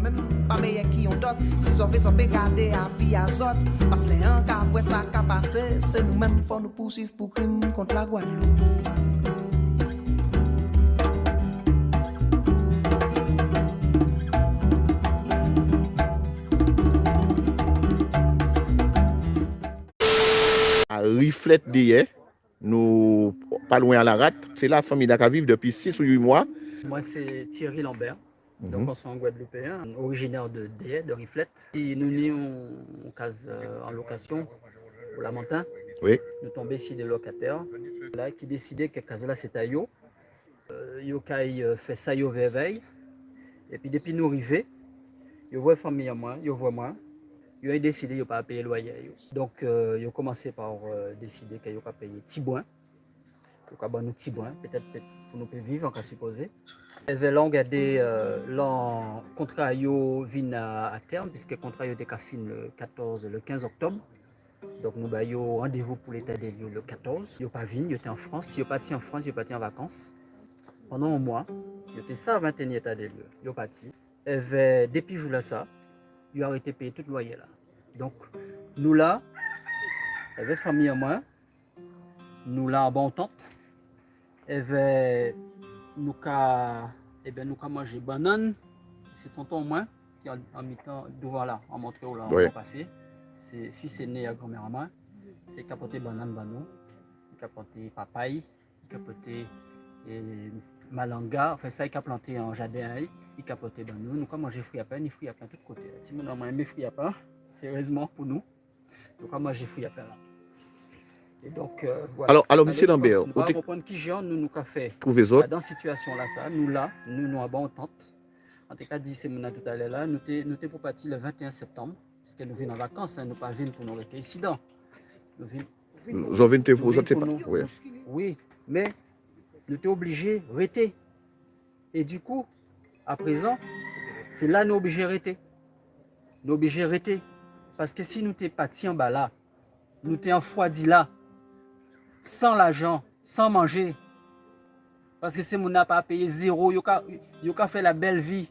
même pas meilleur qui ont d'autres. Si ça fait ça peut garder à vie à zot. Parce que les gens qui voient ça qui a passé, c'est nous-mêmes faut nous poursuivre pour crime contre la Guadeloupe. Reflète d'hier, nous pas loin à la rate. C'est la famille qui vit depuis 6 ou 8 mois. Moi, c'est Thierry Lambert. Donc, on est un Guadeloupéen, originaire de Deye, de Riflette. Et nous venons en location au Lamentin. Oui. Nous tombons ici des locataires. Là, qui décidaient que case là, c'est à yo. Yo fait ça, yo veille. Et puis, depuis nous arrivés, yo voit famille à moi, yo voit moi. Ils ont décidé de ne pas payer le loyer. Donc, ils ont commencé par décider qu'ils n'ont pas payé Tiboin. Ils ont nous Tiboin, peut-être pour nous vivre, on peut supposer. Ils ont gardé le contrat à terme, puisque le contrat était fini le 15 octobre. Donc, nous avons rendez-vous pour l'état des lieux le 14. Ils n'ont pas venu, ils étaient en France. Ils sont partis en France, ils sont partis en vacances. Pendant un mois, ils étaient ça à 21 état des lieux. Ils sont partis. Et depuis jour là ça, ils ont arrêté de payer tout le loyer là. Donc, nous là, avec famille à moi, nous là en bonne entente, nous avons mangé banane, c'est tonton moi qui a mi-temps devant là, en montré où là, on va passer. C'est fils aîné à grand-mère à moi, c'est capoté banane banou, capoté papaye, capoté malanga, enfin ça il a planté en jardin, il capoté banou, nous avons mangé fruits à pain, ni fruits à pain de tous côtés. Si nous avons aimé fruits à pain, heureusement pour nous, donc moi j'ai fruits à pain là. Et donc voilà. Alors monsieur Lambert, on va comprendre qui genre nous qu'a fait. Trouvez autres. Dans cette situation là ça, nous en bonne entente. En tout cas dit c'est mon tout à l'heure là, nous t'es pour partir le 21 septembre puisque nous venons en vacances, nous pas venir pour nous rester ici dans. Nous venons pour nous. Oui, mais nous t'es obligé de rester. Et du coup, à présent, c'est là nous obligés de rester. Nous obligés de rester. Parce que si nous t'es partis en bas là, nous t'es enfroidi là, sans l'argent, sans manger, parce que si nous n'a pas payé zéro, nous avons fait la belle vie.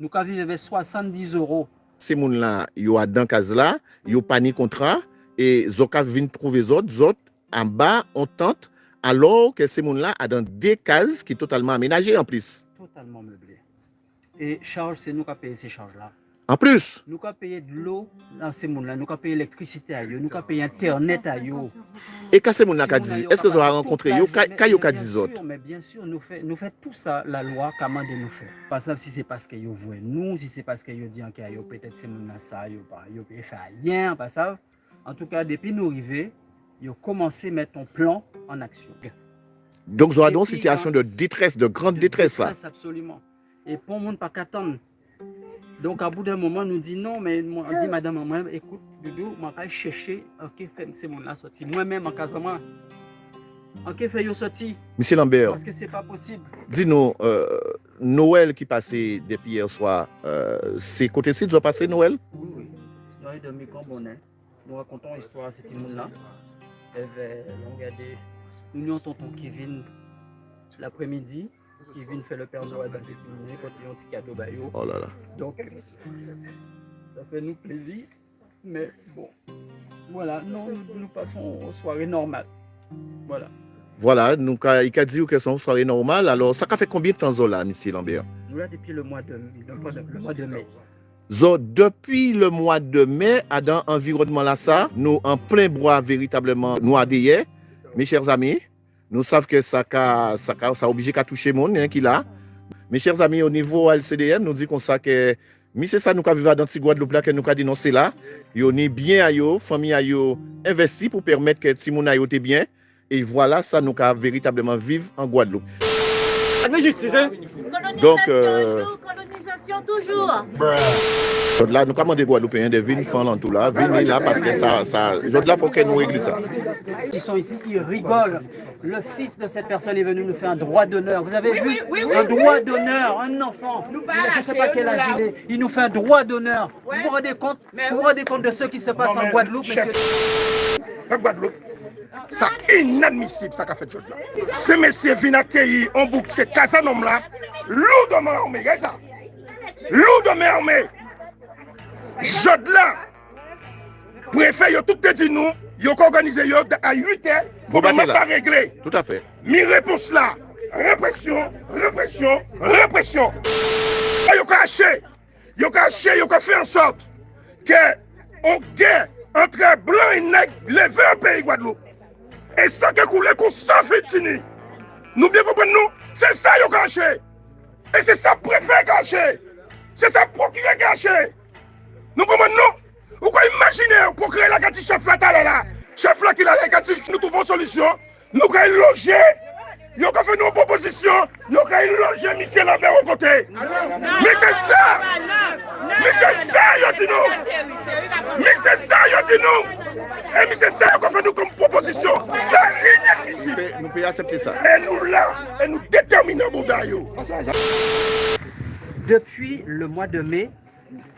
Nous avons vécu avec 70 €. Ces gens là, ils ont dans case là, ils ont pas ni contrat et Zoka vient trouver les autres en bas, on tente, alors que ces gens là a dans des cases qui sont totalement aménagées en plus. Totalement meublées. Et charge, c'est nous qui payons ces charges là. En plus, nous avons payé de l'eau dans ces mondes-là, nous avons payé l'électricité à eux, nous avons payé Internet à eux. Et quand ces mondes-là dit, est-ce que vous avez rencontré eux, quand ils ont dit autres? Mais bien sûr, nous faisons tout ça, la loi commande de nous faire. Pas ça si c'est parce qu'ils voient nous, si c'est parce qu'ils disent que peut-être ces mondes-là ça, ils ne fait rien, pas ça. En tout cas, depuis nous arrivés, ils ont commencé à mettre un plan en action. Donc, vous avez une situation de détresse, de grande détresse là. Absolument. Et pour le monde pas qu'attendre. Donc, à bout d'un moment, nous dit non, mais on dit, madame, moi, écoute, Doudou, je vais chercher un fait ces gens-là sorti. Moi-même, en casement, en fait, ils sorti. Monsieur Lambert, parce que ce n'est pas possible. Dis-nous, Noël qui passait depuis hier soir, c'est côté-ci, tu as passé Noël? Oui, oui. Nous avons dormi comme bonnet. Nous racontons l'histoire de ces gens-là. Nous avons tonton Kevin l'après-midi. Qui vient faire le Père Noël dans cette minute quand il y a un petit cadeau baillot. Oh là là. Donc, ça fait nous plaisir. Mais bon, voilà, nous passons aux soirées normales. Voilà. Voilà, il a dit que c'est une soirée normale. Alors, ça fait combien de temps là, M. Lambert? Nous là depuis le mois de mai. Depuis le mois de mai, dans l'environnement là, ça, nous en plein bois véritablement, nous à Deye, mes chers amis. Nous savons que ça oblige à toucher le monde qui là. Mes chers amis, au niveau LCDM, nous disons que c'est ça nous vivons dans ce Guadeloupe là que nous avons dénoncé là. Nous avons bien à eux, famille à eux, investi pour permettre que si mon aïe bien. Et voilà, ça nous avons véritablement vivre en Guadeloupe. Donc, colonisation toujours. Là, nous commandons des Guadeloupéens de venir faire tout là, venir là parce que ça, là, faut que nous réglons ça. Ils sont ici, ils rigolent. Le fils de cette personne est venu nous faire un droit d'honneur. Vous avez vu un droit d'honneur, un enfant. Je ne sais pas quel âge il est. Il nous fait un droit d'honneur. Vous vous rendez compte de ce qui se passe en Guadeloupe, monsieur? En Guadeloupe, c'est inadmissible ça qu'a fait Jod là. Ces messieurs viennent accueillir en boucle, c'est Casanom là, lourdement, mais ça. loup de mer armée. Je là, préfet, yo tout te dit nous, yo organisé yo à 8 heures pour commencer à régler. Tout à fait. Mi réponse là, répression, répression, répression. Yo caché, yo fait en sorte que on guerre entre blancs et nègres levé un pays Guadeloupe. Et ça que coule qu'on s'en fait tini. Nous bien comprenons nous, c'est ça yo caché. Et c'est ça préfet caché. C'est ça procureur caché. Nous comprenons nous. Vous pouvez imaginer pour créer la carte chef là. Chef là qui a la carte, nous trouvons une solution. Nous allons loger. Nous allons faire nos propositions. Nous allons loger Michel Lambert au côté. Mais c'est ça. Mais c'est ça, yo dit nous. Mais c'est ça, yo dit nous. Et mais c'est ça qu'on fait nous comme proposition. C'est inadmissible. Nous pouvons accepter ça. Et nous là, et nous déterminons Boudayo. Depuis le mois de mai,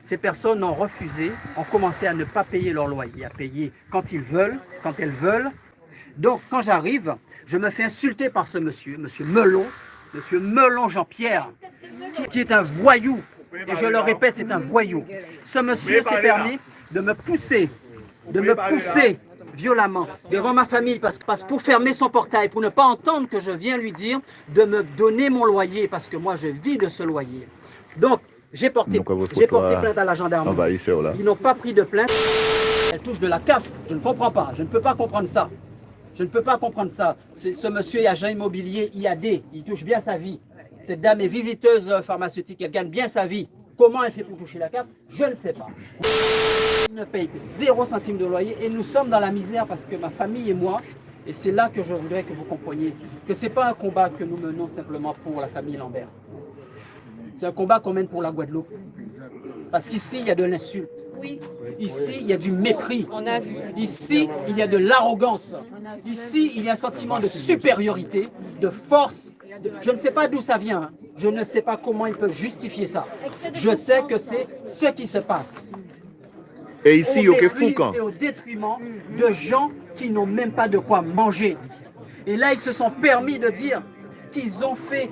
ces personnes ont refusé, ont commencé à ne pas payer leur loyer, à payer quand ils veulent, quand elles veulent. Donc, quand j'arrive, je me fais insulter par ce monsieur, monsieur Melon Jean-Pierre, qui est un voyou. Et je le répète, c'est un voyou. Ce monsieur s'est permis de me pousser violemment devant ma famille parce que pour fermer son portail, pour ne pas entendre que je viens lui dire de me donner mon loyer parce que moi je vis de ce loyer. Donc, j'ai porté plainte à la gendarmerie. Ils n'ont pas pris de plainte. Elle touche de la CAF. Je ne comprends pas. Je ne peux pas comprendre ça. Je ne peux pas comprendre ça. Ce monsieur est agent immobilier IAD. Il touche bien sa vie. Cette dame est visiteuse pharmaceutique. Elle gagne bien sa vie. Comment elle fait pour toucher la CAF? Je ne sais pas. Il ne paye que 0 centime de loyer et nous sommes dans la misère parce que ma famille et moi, et c'est là que je voudrais que vous compreniez, que ce n'est pas un combat que nous menons simplement pour la famille Lambert. C'est un combat qu'on mène pour la Guadeloupe. Parce qu'ici, il y a de l'insulte. Oui. Ici, il y a du mépris. On a vu. Ici, il y a de l'arrogance. Ici, il y a un sentiment de supériorité, de force. Je ne sais pas d'où ça vient. Je ne sais pas comment ils peuvent justifier ça. Je sais que c'est ce qui se passe. Et ici, il y a Foucan. Et au détriment de gens qui n'ont même pas de quoi manger. Et là, ils se sont permis de dire qu'ils ont fait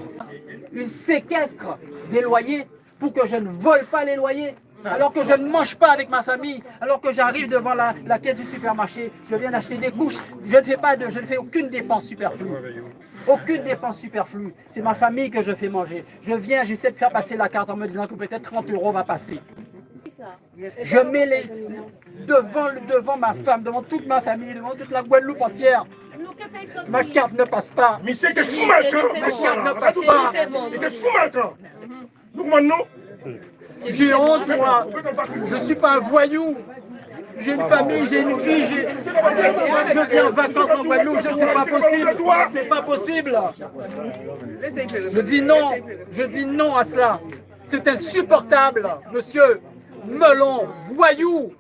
une séquestre des loyers pour que je ne vole pas les loyers, alors que je ne mange pas avec ma famille, alors que j'arrive devant la caisse du supermarché, je viens d'acheter des couches, je ne fais aucune dépense superflue. Aucune dépense superflue. C'est ma famille que je fais manger. Je viens, j'essaie de faire passer la carte en me disant que peut-être 30 € va passer. Je mets les devant ma femme, devant toute ma famille, devant toute la Guadeloupe entière. Ma carte ne passe pas. Mais c'est que fou malcan. Ma carte ne passe pas. C'est que fou malcan. Nous maintenant. J'ai honte, moi. Je ne suis pas un voyou. J'ai une famille, j'ai une vie, je viens en vacances en Guadeloupe, c'est pas possible. C'est pas possible. Je dis non à cela. C'est insupportable, monsieur Melon, voyou.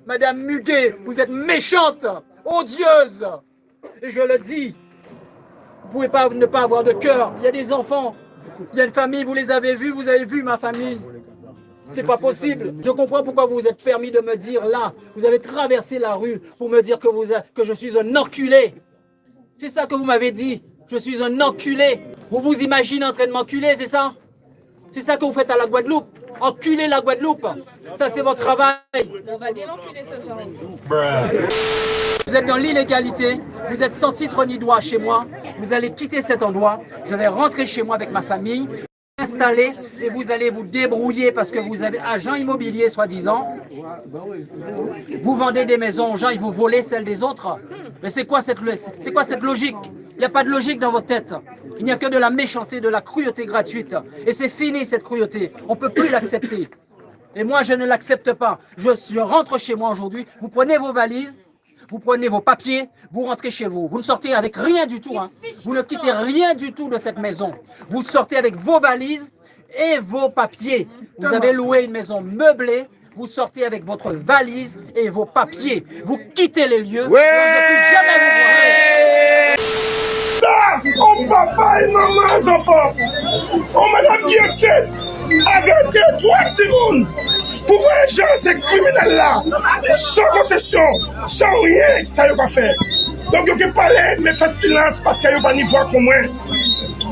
Madame Muguet, vous êtes méchante, odieuse. Et je le dis, vous pouvez pas ne pas avoir de cœur. Il y a des enfants, il y a une famille, vous les avez vus, vous avez vu ma famille. C'est pas possible. Je comprends pourquoi vous vous êtes permis de me dire là, vous avez traversé la rue pour me dire que je suis un enculé. C'est ça que vous m'avez dit. Je suis un enculé. Vous vous imaginez en train de m'enculer, c'est ça? C'est ça que vous faites à la Guadeloupe? Enculer la Guadeloupe. Ça, c'est votre travail. On va bien l'enculer ce soir aussi. Vous êtes dans l'illégalité, vous êtes sans titre ni droit chez moi. Vous allez quitter cet endroit. Je vais rentrer chez moi avec ma famille. Installé et vous allez vous débrouiller parce que vous avez agent immobilier soi-disant. Vous vendez des maisons aux gens et vous volez celles des autres. Mais c'est quoi cette logique? Il n'y a pas de logique dans votre tête. Il n'y a que de la méchanceté, de la cruauté gratuite. Et c'est fini cette cruauté. On ne peut plus l'accepter. Et moi je ne l'accepte pas. Je rentre chez moi aujourd'hui. Vous prenez vos valises. Vous prenez vos papiers, vous rentrez chez vous. Vous ne sortez avec rien du tout. Hein. Vous ne quittez rien du tout de cette maison. Vous sortez avec vos valises et vos papiers. Vous avez loué une maison meublée. Vous sortez avec votre valise et vos papiers. Vous quittez les lieux. Ouais. Et on ne peut plus jamais vous voir. Ça, on papa et maman, les enfants. On madame Guillaume, avec 3 secondes. Pour voir les gens, ces criminels-là, sans concession, sans rien, ça y va faire. Donc, il faut parler, mais faites silence parce qu'il n'y a pas de niveau comme moi.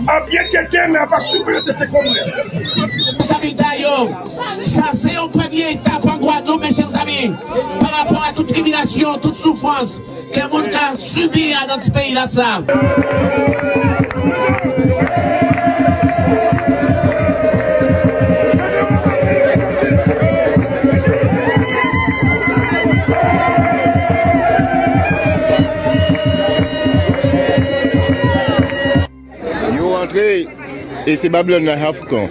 A bien quelqu'un, mais à pas sûr que c'était comme moi. Ça, c'est une première étape en Guadeloupe, mes chers amis, par rapport à toute tribulation, toute souffrance que le monde a subi dans ce pays-là. Ça. Yo rentré et c'est Babylone la Africain.